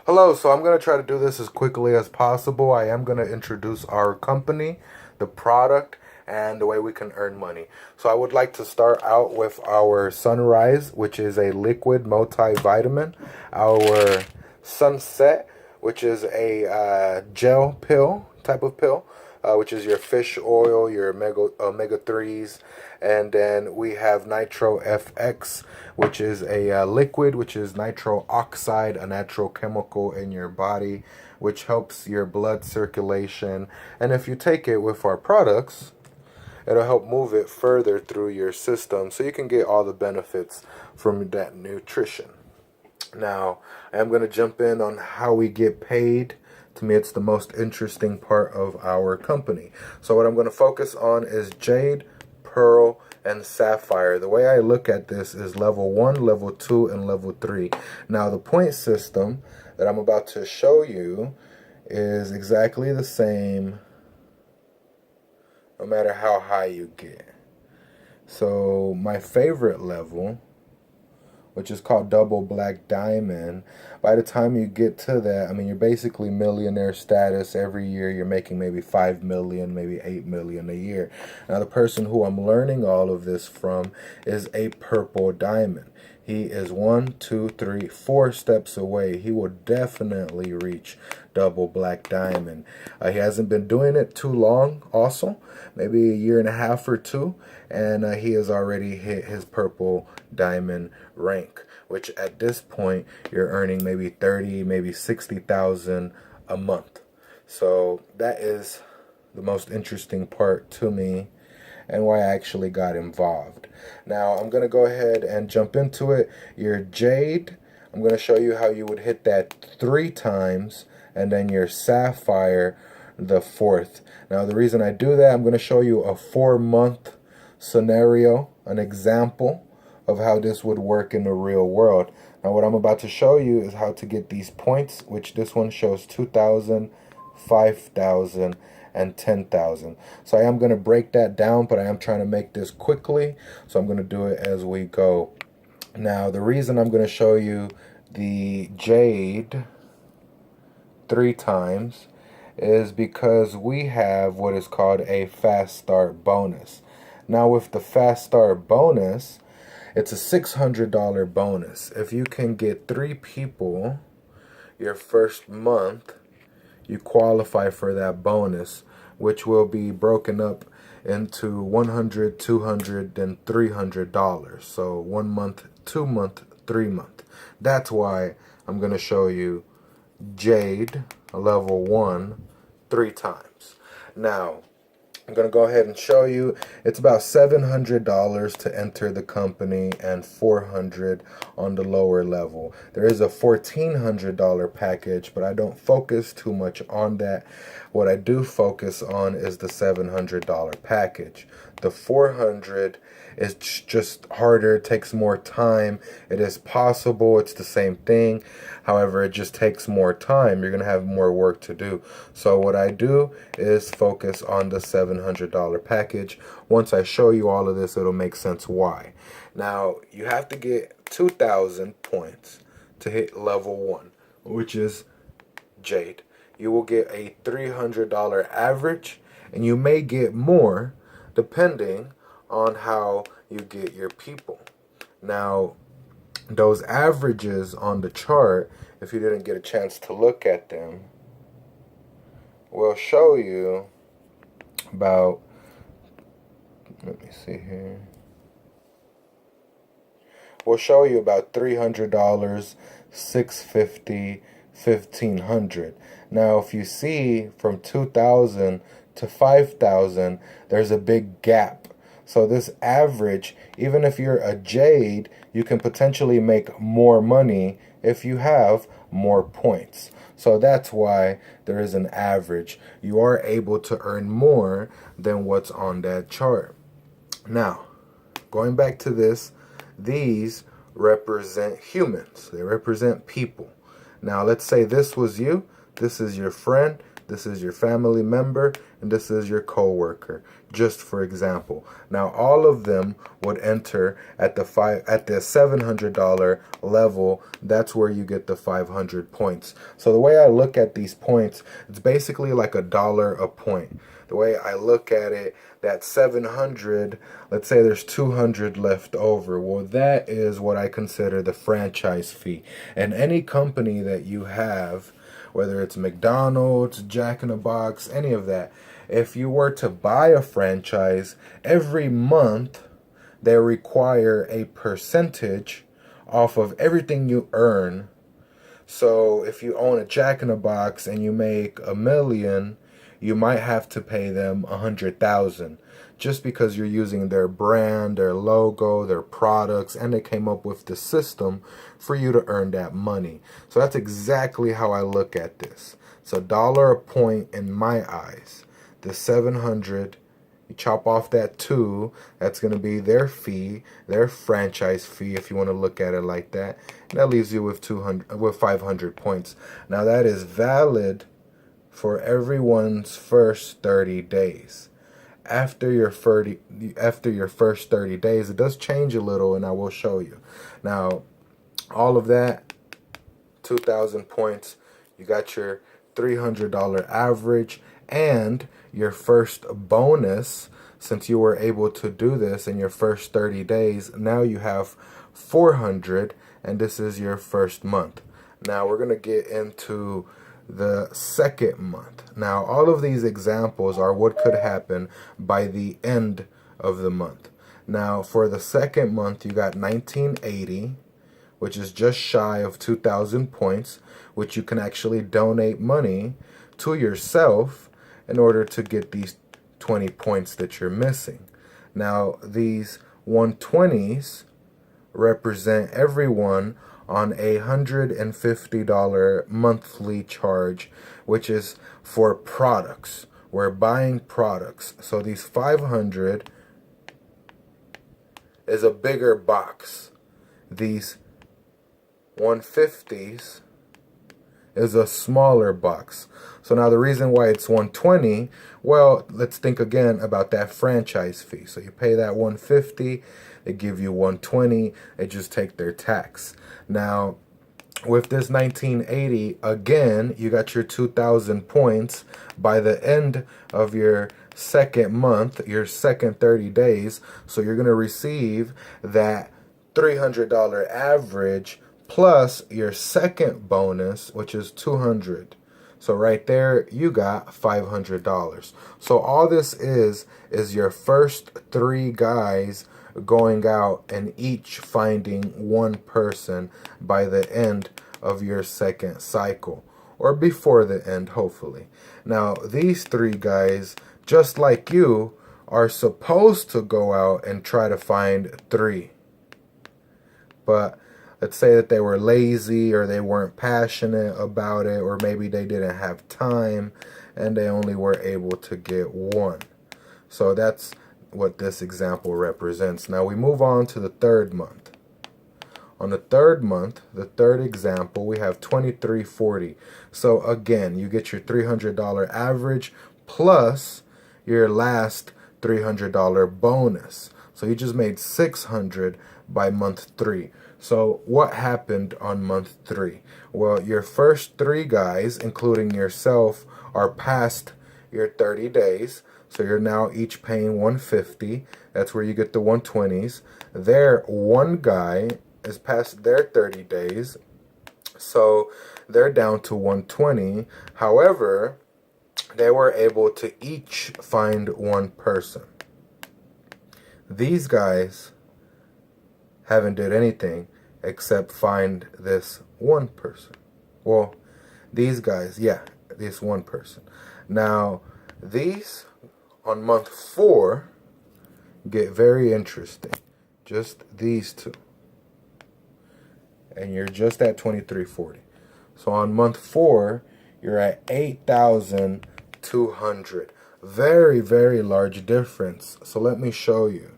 Hello, so I'm going to try to do this as quickly as possible. I am going to introduce our company, the product, and the way we can earn money. So I would like to start out with our Sunrise, which is a liquid multivitamin, our Sunset, which is a gel pill type of pill, which is your fish oil, your omega 3s. And then we have Nitro FX, which is a liquid, which is nitro oxide, a natural chemical in your body, which helps your blood circulation. And if you take it with our products, it'll help move it further through your system so you can get all the benefits from that nutrition. Now, I am going to jump in on how we get paid. To me, it's the most interesting part of our company. So what I'm going to focus on is jade, pearl, and sapphire. The way I look at this is level 1, level 2, and level 3. Now, the point system that I'm about to show you is exactly the same no matter how high you get. So my favorite level, which is called double black diamond, by the time you get to that, I mean, you're basically millionaire status. Every year you're making maybe 5 million, maybe 8 million a year. Now the person who I'm learning all of this from is a purple diamond. He is 1, 2, 3, 4 steps away. He will definitely reach double black diamond. He hasn't been doing it too long also, maybe a year and a half or two, and he has already hit his purple diamond rank, which at this point you're earning maybe 30, maybe 60,000 a month. So that is the most interesting part to me and why I actually got involved. Now I'm going to go ahead and jump into it. Your jade, I'm going to show you how you would hit that 3 times, and then your sapphire the 4th. Now the reason I do that, I'm going to show you a 4-month scenario, an example of how this would work in the real world. Now what I'm about to show you is how to get these points, which this one shows 2,000, 5,000, and 10,000. So I am going to break that down, but I am trying to make this quickly, so I'm going to do it as we go. Now the reason I'm going to show you the jade 3 times is because we have what is called a fast start bonus. Now with the fast start bonus, it's a $600 bonus. If you can get 3 people your first month, you qualify for that bonus, which will be broken up into $100, $200, and $300. So 1 month, 2 month, 3 month. That's why I'm going to show you jade, level 1, 3 times. Now, I'm going to go ahead and show you. It's about $700 to enter the company and $400 on the lower level. There is a $1,400 package, but I don't focus too much on that. What I do focus on is the $700 package. The $400 is just harder, it takes more time. It is possible, it's the same thing. However, it just takes more time. You're going to have more work to do. So what I do is focus on the $700 package. Once I show you all of this, it'll make sense why. Now, you have to get 2,000 points to hit level 1, which is jade. You will get a $300 average, and you may get more depending on how you get your people. Now, those averages on the chart, if you didn't get a chance to look at them, will show you about, let me see here, will show you about $300, $650, $1,500. Now, if you see from 2,000 to 5,000, there's a big gap. So this average, even if you're a jade, you can potentially make more money if you have more points. So that's why there is an average. You are able to earn more than what's on that chart. Now, going back to this, these represent humans. They represent people. Now, let's say this was you. This is your friend. this is your family member, and this is your coworker, just for example. Now all of them would enter at the $700 level. That's where you get the 500 points. So the way I look at these points, it's basically like $1 a point. The way I look at it, that 700, let's say there's 200 left over. Well, that is what I consider the franchise fee. And any company that you have, whether it's McDonald's, Jack in the Box, any of that, if you were to buy a franchise, every month they require a percentage off of everything you earn. So if you own a Jack in the Box and you make $1 million, you might have to pay them $100,000 just because you're using their brand, their logo, their products, and they came up with the system for you to earn that money. So that's exactly how I look at this. It's $1 a point in my eyes. The 700, you chop off that 2, that's going to be their fee, their franchise fee, if you want to look at it like that. And that leaves you with 500 points. Now that is valid for everyone's first 30 days. After your first 30 days, it does change a little, and I will show you. Now, all of that, 2,000 points, you got your $300 average, and your first bonus, since you were able to do this in your first 30 days, now you have 400, and this is your first month. Now, we're going to get into the second month. Now, all of these examples are what could happen by the end of the month. Now, for the second month, you got 1980, which is just shy of 2,000 points, which you can actually donate money to yourself in order to get these 20 points that you're missing. Now, these 120s represent everyone on a $150 monthly charge, which is for products. We're buying products. So these 500 is a bigger box. These 150s is a smaller box. So now the reason why it's 120, well, let's think again about that franchise fee. So you pay that 150, they give you 120, they just take their tax. Now, with this 1980, again, you got your 2,000 points. By the end of your second month, your second 30 days, so you're going to receive that $300 average plus your second bonus, which is 200. So right there, you got $500. So all this is your first 3 guys going out and each finding one person by the end of your second cycle, or before the end, hopefully. Now, these 3 guys, just like you, are supposed to go out and try to find 3. But let's say that they were lazy, or they weren't passionate about it, or maybe they didn't have time and they only were able to get 1. So that's what this example represents. Now we move on to the third month. On the third month, the third example, we have 2340. So again, you get your $300 average plus your last $300 bonus. So you just made 600 by month 3. So what happened on month 3? Well, your first 3 guys, including yourself, are past your 30 days. So you're now each paying 150. That's where you get the 120s. Their 1 guy is past their 30 days. So they're down to 120. However, they were able to each find 1 person. These guys haven't did anything except find this 1 person. Well, these guys, yeah, this 1 person. Now, these on month 4 get very interesting. Just these 2. And you're just at 2340. So on month 4, you're at 8,200. Very, very large difference. So let me show you.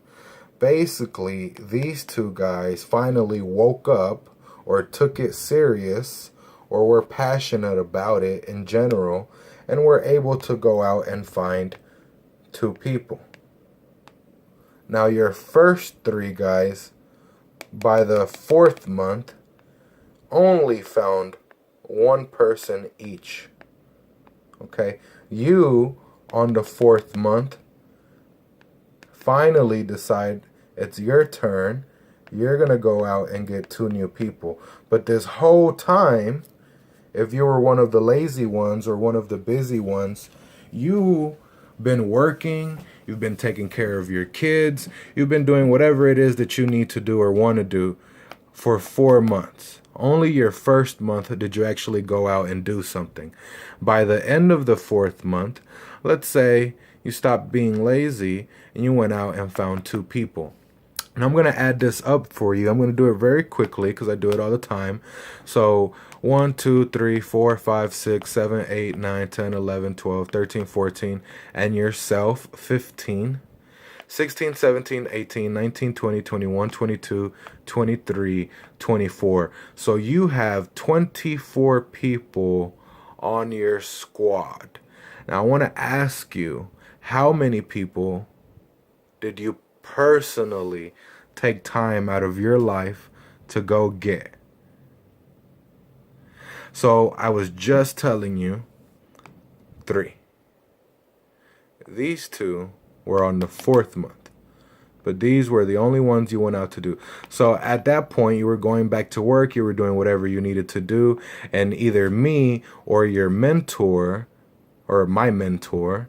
Basically, these 2 guys finally woke up or took it serious or were passionate about it in general, and we're able to go out and find 2 people. Now your first 3 guys, by the 4th month, only found 1 person each. Okay, you on the 4th month finally decide it's your turn. You're gonna go out and get 2 new people. But this whole time, if you were one of the lazy ones or one of the busy ones, you've been working, you've been taking care of your kids, you've been doing whatever it is that you need to do or want to do for 4 months. Only your first month did you actually go out and do something. By the end of the 4th month, let's say you stopped being lazy and you went out and found 2 people. And I'm going to add this up for you. I'm going to do it very quickly because I do it all the time. So 1, 2, 3, 4, 5, 6, 7, 8, 9, 10, 11, 12, 13, 14, and yourself 15. 16, 17, 18, 19, 20, 21, 22, 23, 24. So you have 24 people on your squad. Now I want to ask you, how many people did you personally take time out of your life to go get? So I was just telling you 3. These 2 were on the 4th month, but these were the only ones you went out to do. So at that point, you were going back to work, you were doing whatever you needed to do, and either me or your mentor, or my mentor,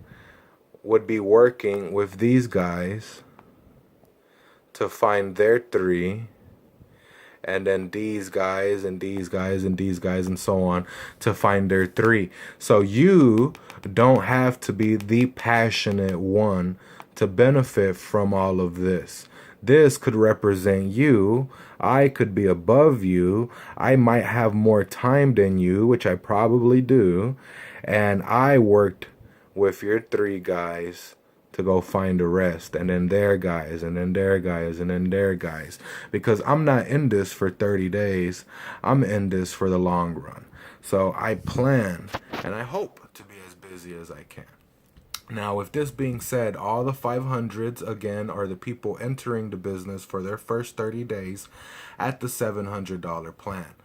would be working with these guys to find their 3, and then these guys and these guys and these guys and so on to find their 3. So you don't have to be the passionate one to benefit from all of this. This could represent you. I could be above you. I might have more time than you, which I probably do. And I worked with your 3 guys to go find the rest, and then their guys, and then their guys, and then their guys. Because I'm not in this for 30 days. I'm in this for the long run. So I plan, and I hope to be as busy as I can. Now, with this being said, all the 500s, again, are the people entering the business for their first 30 days at the $700 plan.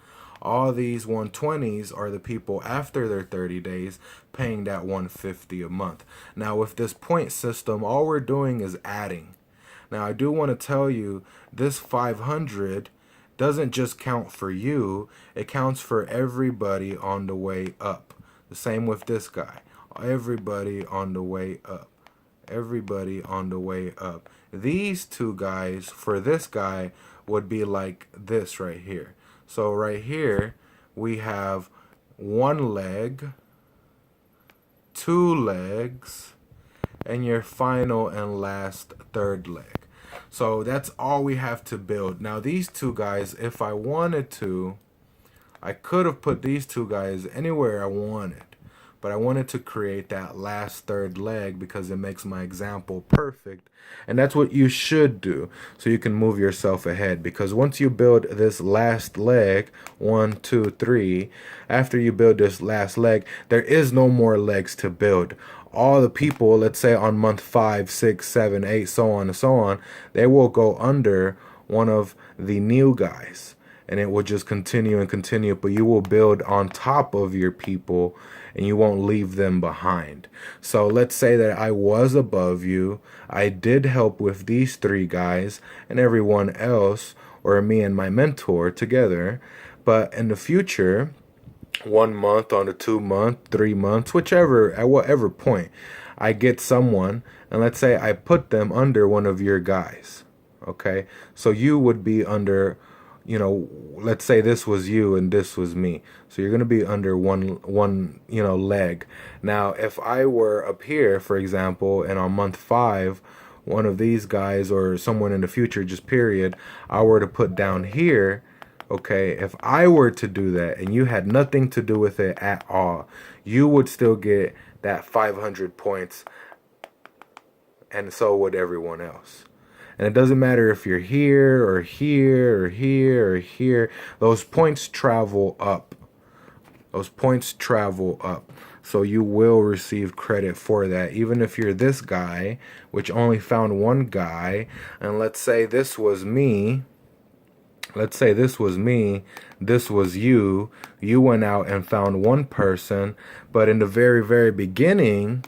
All these 120s are the people after their 30 days paying that $150 a month. Now, with this point system, all we're doing is adding. Now, I do want to tell you, this 500 doesn't just count for you, it counts for everybody on the way up. The same with this guy. Everybody on the way up. Everybody on the way up. These 2 guys, for this guy, would be like this right here. So right here, we have 1 leg, 2 legs, and your final and last 3rd leg. So that's all we have to build. Now these 2 guys, if I wanted to, I could have put these 2 guys anywhere I wanted. But I wanted to create that last 3rd leg because it makes my example perfect. And that's what you should do so you can move yourself ahead. Because once you build this last leg, 1, 2, 3, after you build this last leg, there is no more legs to build. All the people, let's say on month 5, 6, 7, 8, so on and so on, they will go under one of the new guys. And it will just continue and continue. But you will build on top of your people and you won't leave them behind. So let's say that I was above you. I did help with these 3 guys and everyone else, or me and my mentor together. But in the future, 1 month, on the 2 month, 3 months, whichever, at whatever point, I get someone, and let's say I put them under one of your guys. Okay, so you would be under, let's say this was you and this was me. So you're going to be under one leg. Now, if I were up here, for example, and on month 5, one of these guys or someone in the future, just period, I were to put down here, okay, if I were to do that and you had nothing to do with it at all, you would still get that 500 points, and so would everyone else. And it doesn't matter if you're here or here or here or here. Those points travel up. Those points travel up. So you will receive credit for that. Even if you're this guy, which only found one guy, and let's say this was me. Let's say this was me, this was you. You went out and found one person, but in the very, very beginning,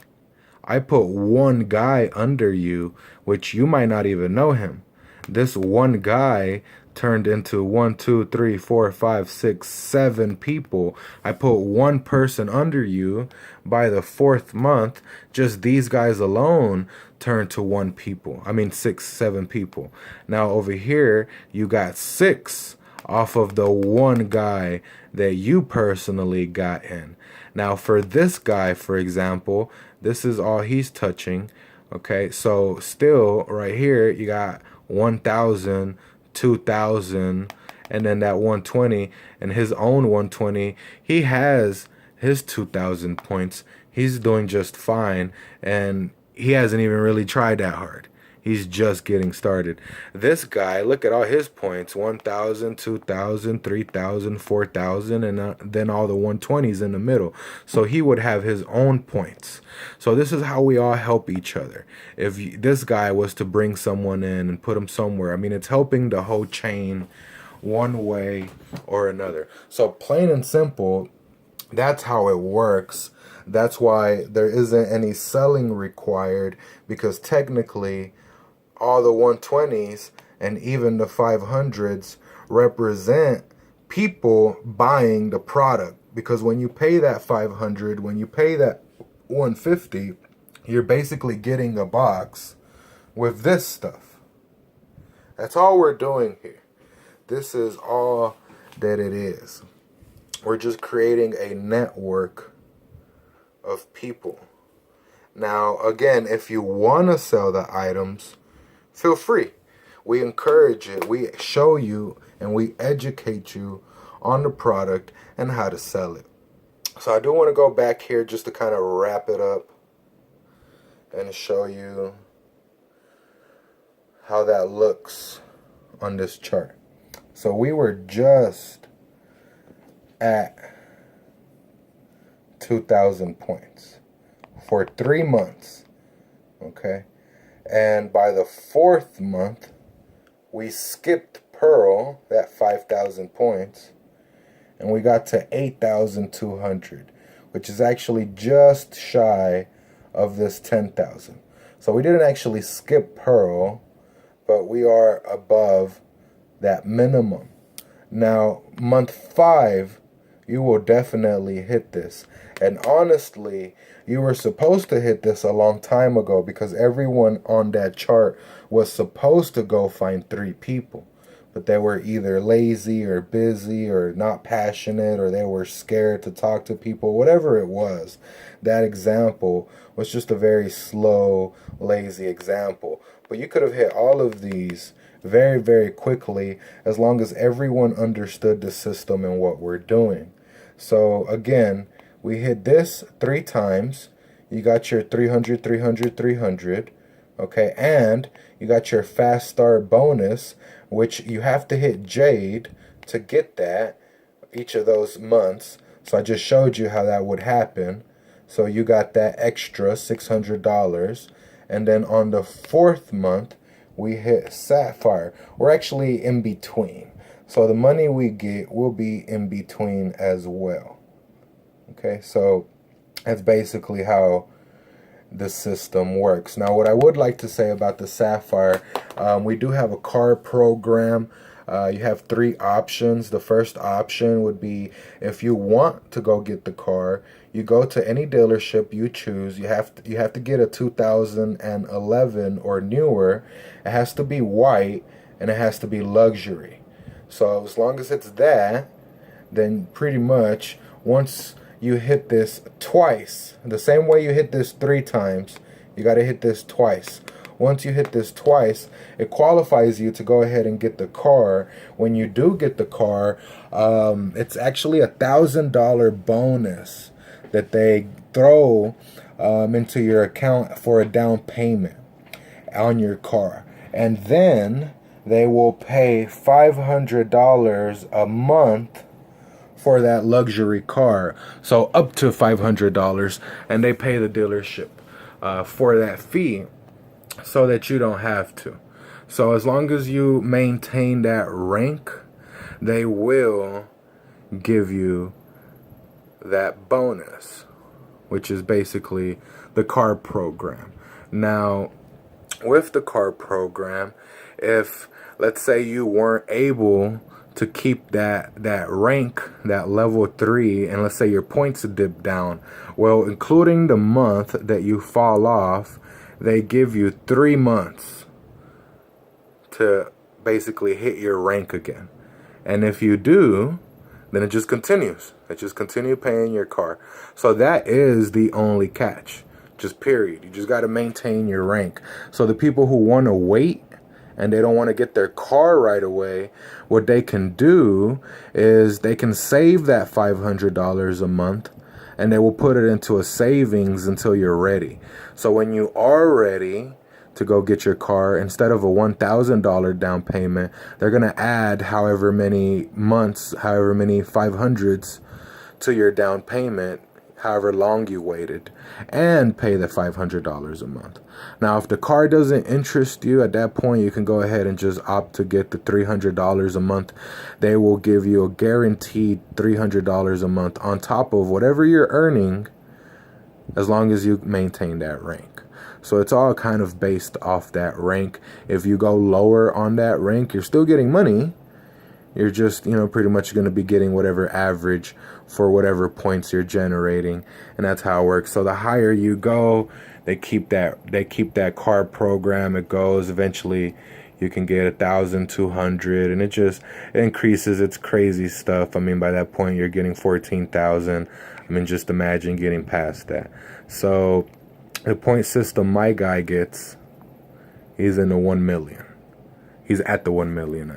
I put one guy under you, which you might not even know him. This one guy turned into 1, 2, 3, 4, 5, 6, 7 people. I put one person under you. By the 4th month, just these guys alone turned to 6, 7 people. Now over here, you got 6 off of the one guy that you personally got in. Now for this guy, for example, this is all he's touching. Okay, so still right here, you got 1,000, 2,000, and then that 120 and his own 120. He has his 2,000 points. He's doing just fine, and he hasn't even really tried that hard. He's just getting started. This guy, look at all his points: 1,000, 2,000, 3,000, 4,000, and then all the 120s in the middle. So he would have his own points. So this is how we all help each other. If this guy was to bring someone in and put him somewhere, I mean, it's helping the whole chain one way or another. So plain and simple, that's how it works. That's why there isn't any selling required, because technically all the 120s and even the 500s represent people buying the product. Because when you pay that 500, when you pay that 150, you're basically getting a box with this stuff. That's all we're doing here. This is all that it is. We're just creating a network of people. Now, again, if you want to sell the items, feel free. We encourage it. We show you and we educate you on the product and how to sell it. So I do want to go back here just to kind of wrap it up and show you how that looks on this chart. So we were just at 2,000 points for 3 months. Okay. And by the 4th month, we skipped Pearl, that 5,000 points, and we got to 8,200, which is actually just shy of this 10,000. So we didn't actually skip Pearl, but we are above that minimum. Now, month 5, you will definitely hit this. And honestly, you were supposed to hit this a long time ago, because everyone on that chart was supposed to go find 3 people. But they were either lazy or busy or not passionate, or they were scared to talk to people, whatever it was. That example was just a very slow, lazy example. But you could have hit all of these very, very quickly, as long as everyone understood the system and what we're doing. So again, we hit this 3 times. You got your 300, 300, 300. Okay, and you got your fast start bonus, which you have to hit Jade to get that each of those months. So I just showed you how that would happen. So you got that extra $600. And then on the 4th month, we hit Sapphire. We're actually in between. So the money we get will be in between as well. Okay, so that's basically how the system works. Now, what I would like to say about the Sapphire, we do have a car program. You have 3 options. The first option would be, if you want to go get the car, you go to any dealership you choose. You have to get a 2011 or newer. It has to be white and it has to be luxury. So as long as it's that, then pretty much once you hit this twice, the same way you hit this 3 times, you got to hit this twice. Once you hit this twice, it qualifies you to go ahead and get the car. When you do get the car, it's actually $1,000 bonus that they throw into your account for a down payment on your car. And then they will pay $500 a month for that luxury car. So up to $500, and they pay the dealership for that fee so that you don't have to. So as long as you maintain that rank, they will give you that bonus, which is basically the car program. Now, with the car program, if let's say you weren't able to keep that rank, that level 3, and let's say your points dip down, well, including the month that you fall off, they give you 3 months to basically hit your rank again. And if you do, then it just continues. It just continue paying your car. So that is the only catch. Just period. You just got to maintain your rank. So the people who want to wait and they don't want to get their car right away, what they can do is they can save that $500 a month, and they will put it into a savings until you're ready. So when you are ready to go get your car, instead of a $1,000 down payment, they're going to add however many months, however many 500s to your down payment, however long you waited, and pay the $500 a month. Now, if the car doesn't interest you at that point, you can go ahead and just opt to get the $300 a month. They will give you a guaranteed $300 a month on top of whatever you're earning, as long as you maintain that rank. So it's all kind of based off that rank. If you go lower on that rank, you're still getting money. You're just, pretty much going to be getting whatever average for whatever points you're generating, and that's how it works. So the higher you go, they keep that car program. It goes eventually. You can get 1,200, and it increases. It's crazy stuff. I mean, by that point, you're getting 14,000. I mean, just imagine getting past that. So the point system my guy gets, he's in the 1 million. He's at the 1 million.